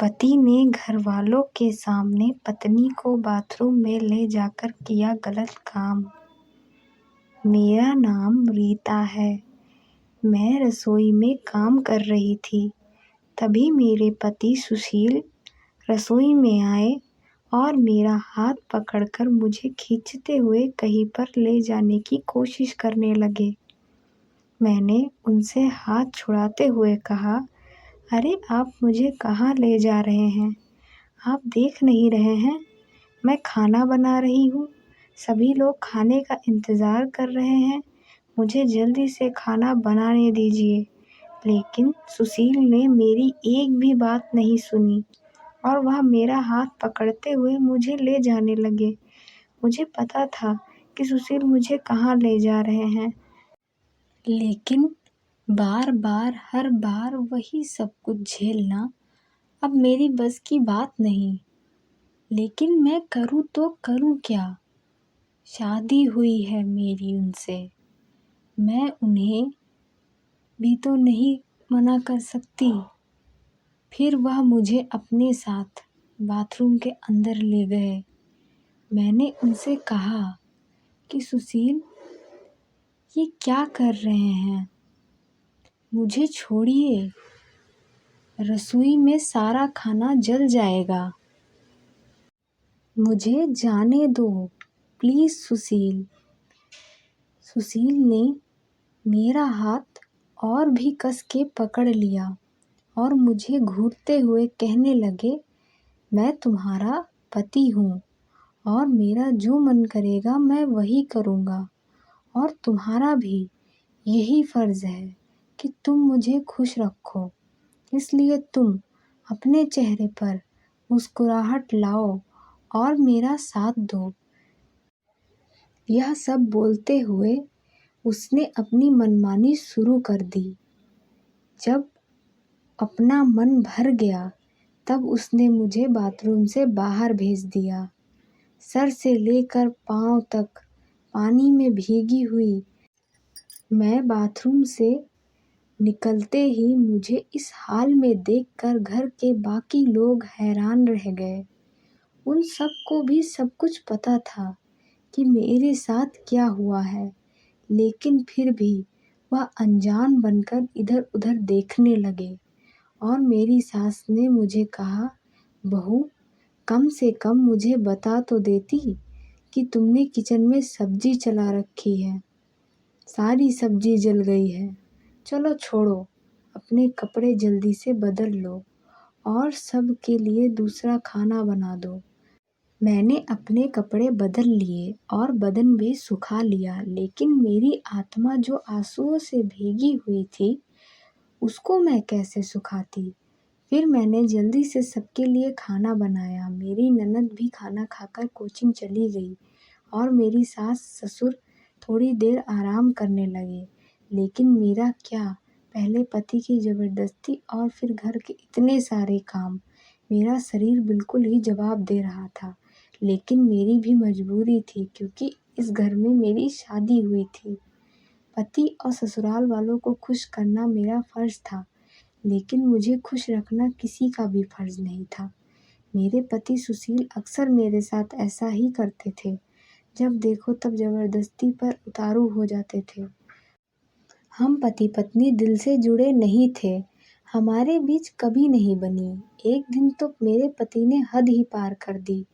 पति ने घरवालों के सामने पत्नी को बाथरूम में ले जाकर किया गलत काम। मेरा नाम रीता है। मैं रसोई में काम कर रही थी। तभी मेरे पति सुशील रसोई में आए और मेरा हाथ पकड़कर मुझे खींचते हुए कहीं पर ले जाने की कोशिश करने लगे। मैंने उनसे हाथ छुड़ाते हुए कहा, अरे आप मुझे कहाँ ले जा रहे हैं? आप देख नहीं रहे हैं? मैं खाना बना रही हूँ। सभी लोग खाने का इंतज़ार कर रहे हैं। मुझे जल्दी से खाना बनाने दीजिए। लेकिन सुशील ने मेरी एक भी बात नहीं सुनी और वह मेरा हाथ पकड़ते हुए मुझे ले जाने लगे। मुझे पता था कि सुशील मुझे कहाँ ले जा रहे हैं, लेकिन बार बार हर बार वही सब कुछ झेलना अब मेरी बस की बात नहीं। लेकिन मैं करूँ तो करूँ क्या? शादी हुई है मेरी उनसे। मैं उन्हें भी तो नहीं मना कर सकती। फिर वह मुझे अपने साथ बाथरूम के अंदर ले गए। मैंने उनसे कहा कि सुशील, ये क्या कर रहे हैं? मुझे छोड़िए। रसोई में सारा खाना जल जाएगा। मुझे जाने दो प्लीज़ सुशील। सुशील ने मेरा हाथ और भी कस के पकड़ लिया और मुझे घूरते हुए कहने लगे, मैं तुम्हारा पति हूँ और मेरा जो मन करेगा मैं वही करूँगा और तुम्हारा भी यही फ़र्ज़ है कि तुम मुझे खुश रखो। इसलिए तुम अपने चेहरे पर मुस्कुराहट लाओ और मेरा साथ दो। यह सब बोलते हुए उसने अपनी मनमानी शुरू कर दी। जब अपना मन भर गया तब उसने मुझे बाथरूम से बाहर भेज दिया। सर से लेकर पाँव तक पानी में भीगी हुई मैं बाथरूम से निकलते ही मुझे इस हाल में देखकर घर के बाकी लोग हैरान रह गए। उन सबको भी सब कुछ पता था कि मेरे साथ क्या हुआ है, लेकिन फिर भी वह अनजान बनकर इधर उधर देखने लगे और मेरी सास ने मुझे कहा, बहू, कम से कम मुझे बता तो देती कि तुमने किचन में सब्जी चला रखी है। सारी सब्जी जल गई है। चलो छोड़ो, अपने कपड़े जल्दी से बदल लो और सब के लिए दूसरा खाना बना दो। मैंने अपने कपड़े बदल लिए और बदन भी सुखा लिया, लेकिन मेरी आत्मा जो आंसुओं से भीगी हुई थी उसको मैं कैसे सुखाती। फिर मैंने जल्दी से सबके लिए खाना बनाया। मेरी ननद भी खाना खाकर कोचिंग चली गई और मेरी सास ससुर थोड़ी देर आराम करने लगे। लेकिन मेरा क्या, पहले पति की ज़बरदस्ती और फिर घर के इतने सारे काम। मेरा शरीर बिल्कुल ही जवाब दे रहा था, लेकिन मेरी भी मजबूरी थी क्योंकि इस घर में मेरी शादी हुई थी। पति और ससुराल वालों को खुश करना मेरा फ़र्ज़ था, लेकिन मुझे खुश रखना किसी का भी फ़र्ज़ नहीं था। मेरे पति सुशील अक्सर मेरे साथ ऐसा ही करते थे। जब देखो तब ज़बरदस्ती पर उतारू हो जाते थे। हम पति पत्नी दिल से जुड़े नहीं थे। हमारे बीच कभी नहीं बनी। एक दिन तो मेरे पति ने हद ही पार कर दी।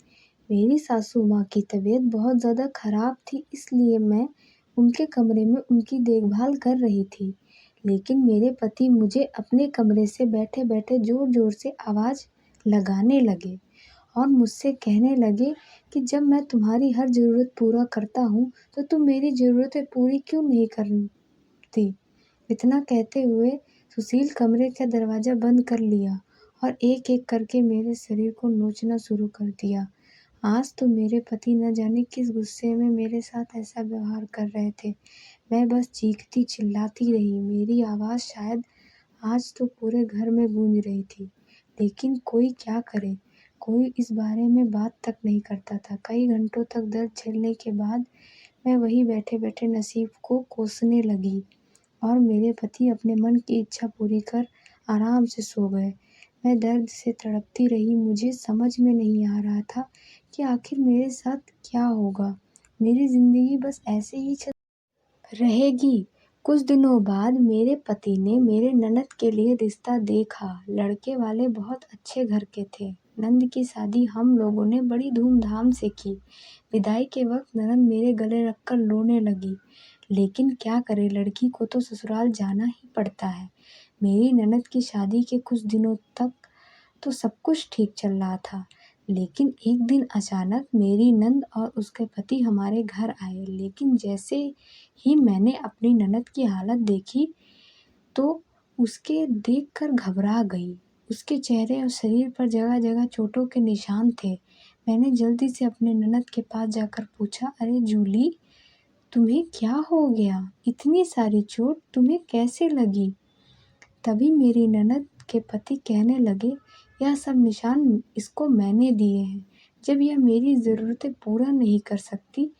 मेरी सासू माँ की तबीयत बहुत ज़्यादा ख़राब थी, इसलिए मैं उनके कमरे में उनकी देखभाल कर रही थी। लेकिन मेरे पति मुझे अपने कमरे से बैठे बैठे ज़ोर ज़ोर से आवाज़ लगाने लगे और मुझसे कहने लगे कि जब मैं तुम्हारी हर ज़रूरत पूरा करता हूँ तो तुम मेरी ज़रूरतें पूरी क्यों नहीं करती। इतना कहते हुए सुशील कमरे का दरवाज़ा बंद कर लिया और एक एक करके मेरे शरीर को नोचना शुरू कर दिया। आज तो मेरे पति न जाने किस गुस्से में मेरे साथ ऐसा व्यवहार कर रहे थे। मैं बस चीखती चिल्लाती रही। मेरी आवाज़ शायद आज तो पूरे घर में गूंज रही थी, लेकिन कोई क्या करे। कोई इस बारे में बात तक नहीं करता था। कई घंटों तक दर्द झेलने के बाद मैं वहीं बैठे बैठे नसीब को कोसने लगी और मेरे पति अपने मन की इच्छा पूरी कर आराम से सो गए। मैं दर्द से तड़पती रही। मुझे समझ में नहीं आ रहा था कि आखिर मेरे साथ क्या होगा। मेरी ज़िंदगी बस ऐसे ही रहेगी। कुछ दिनों बाद मेरे पति ने मेरे ननद के लिए रिश्ता देखा। लड़के वाले बहुत अच्छे घर के थे। नंद की शादी हम लोगों ने बड़ी धूमधाम से की। विदाई के वक्त ननद मेरे गले रखकर रोने लगी। लेकिन क्या करे, लड़की को तो ससुराल जाना ही पड़ता है। मेरी ननद की शादी के कुछ दिनों तक तो सब कुछ ठीक चल रहा था, लेकिन एक दिन अचानक मेरी नंद और उसके पति हमारे घर आए। लेकिन जैसे ही मैंने अपनी ननद की हालत देखी तो उसके देखकर घबरा गई। उसके चेहरे और शरीर पर जगह जगह चोटों के निशान थे। मैंने जल्दी से अपने ननद के पास जाकर पूछा, अरे जूली, तुम्हें क्या हो गया? इतनी सारी चोट तुम्हें कैसे लगी? तभी मेरी ननद के पति कहने लगे, यह सब निशान इसको मैंने दिए हैं। जब यह मेरी ज़रूरतें पूरा नहीं कर सकती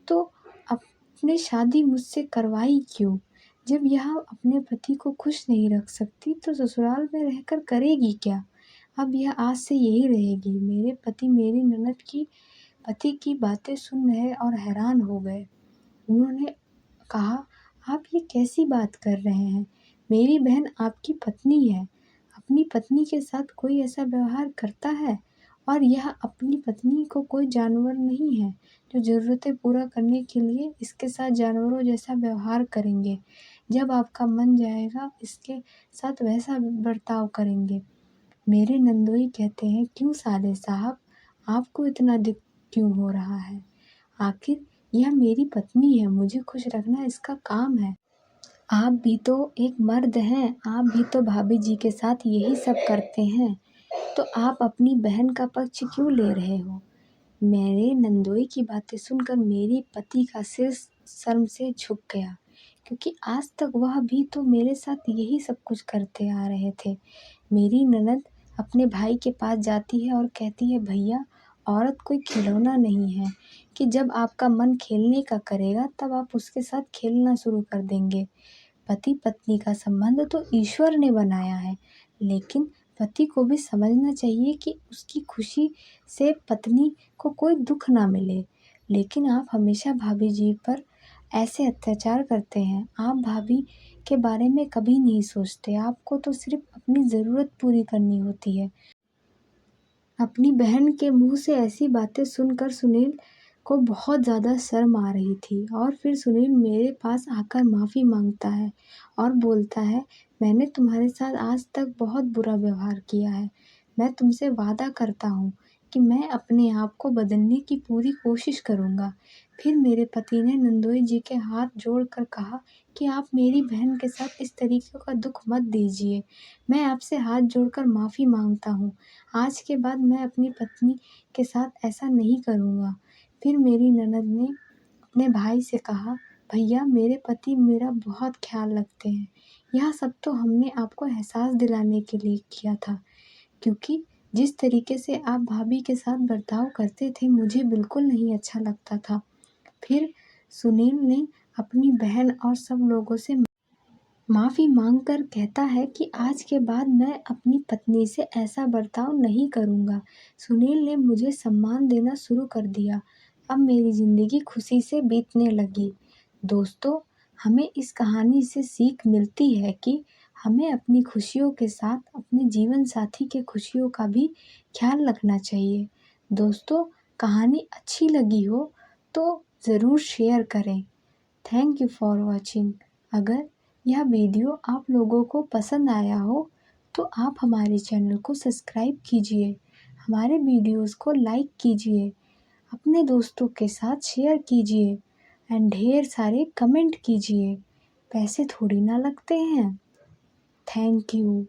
तो अपने शादी मुझसे करवाई क्यों? जब यह अपने पति को खुश नहीं रख सकती तो ससुराल में रहकर करेगी क्या? अब यह आज से यही रहेगी। मेरे पति मेरी ननद की पति की बातें सुन रहे और हैरान हो गए। उन्होंने कहा, आप ये कैसी बात कर रहे हैं? मेरी बहन आपकी पत्नी है। अपनी पत्नी के साथ कोई ऐसा व्यवहार करता है? और यह अपनी पत्नी को कोई जानवर नहीं है जो ज़रूरतें पूरा करने के लिए इसके साथ जानवरों जैसा व्यवहार करेंगे। जब आपका मन जाएगा इसके साथ वैसा बर्ताव करेंगे। मेरे नंदोई कहते हैं, क्यों साले साहब, आपको इतना दुख क्यों हो रहा है? आखिर यह मेरी पत्नी है, मुझे खुश रखना इसका काम है। आप भी तो एक मर्द हैं, आप भी तो भाभी जी के साथ यही सब करते हैं, तो आप अपनी बहन का पक्ष क्यों ले रहे हो? मेरे नंदोई की बातें सुनकर मेरे पति का सिर शर्म से झुक गया, क्योंकि आज तक वह भी तो मेरे साथ यही सब कुछ करते आ रहे थे। मेरी ननद अपने भाई के पास जाती है और कहती है, भैया, औरत कोई खिलौना नहीं है कि जब आपका मन खेलने का करेगा तब आप उसके साथ खेलना शुरू कर देंगे। पति पत्नी का संबंध तो ईश्वर ने बनाया है, लेकिन पति को भी समझना चाहिए कि उसकी खुशी से पत्नी को कोई दुख ना मिले। लेकिन आप हमेशा भाभी जी पर ऐसे अत्याचार करते हैं। आप भाभी के बारे में कभी नहीं सोचते। आपको तो सिर्फ अपनी ज़रूरत पूरी करनी होती है। अपनी बहन के मुंह से ऐसी बातें सुनकर सुनील को बहुत ज़्यादा शर्म आ रही थी। और फिर सुनील मेरे पास आकर माफ़ी मांगता है और बोलता है, मैंने तुम्हारे साथ आज तक बहुत बुरा व्यवहार किया है। मैं तुमसे वादा करता हूँ कि मैं अपने आप को बदलने की पूरी कोशिश करूँगा। फिर मेरे पति ने नंदोई जी के हाथ जोड़कर कहा कि आप मेरी बहन के साथ इस तरीके का दुख मत दीजिए। मैं आपसे हाथ जोड़कर माफ़ी मांगता हूँ। आज के बाद मैं अपनी पत्नी के साथ ऐसा नहीं करूँगा। फिर मेरी ननद ने अपने भाई से कहा, भैया, मेरे पति मेरा बहुत ख्याल रखते हैं। यह सब तो हमने आपको एहसास दिलाने के लिए किया था, क्योंकि जिस तरीके से आप भाभी के साथ बर्ताव करते थे मुझे बिल्कुल नहीं अच्छा लगता था। फिर सुनील ने अपनी बहन और सब लोगों से माफ़ी मांगकर कहता है कि आज के बाद मैं अपनी पत्नी से ऐसा बर्ताव नहीं करूँगा। सुनील ने मुझे सम्मान देना शुरू कर दिया। अब मेरी ज़िंदगी खुशी से बीतने लगी। दोस्तों, हमें इस कहानी से सीख मिलती है कि हमें अपनी खुशियों के साथ अपने जीवन साथी के खुशियों का भी ख्याल रखना चाहिए। दोस्तों, कहानी अच्छी लगी हो तो ज़रूर शेयर करें। Thank you for watching. अगर यह वीडियो आप लोगों को पसंद आया हो तो आप हमारे चैनल को सब्सक्राइब कीजिए, हमारे वीडियोस को लाइक कीजिए, अपने दोस्तों के साथ शेयर कीजिए एंड ढेर सारे कमेंट कीजिए। पैसे थोड़ी ना लगते हैं। Thank you.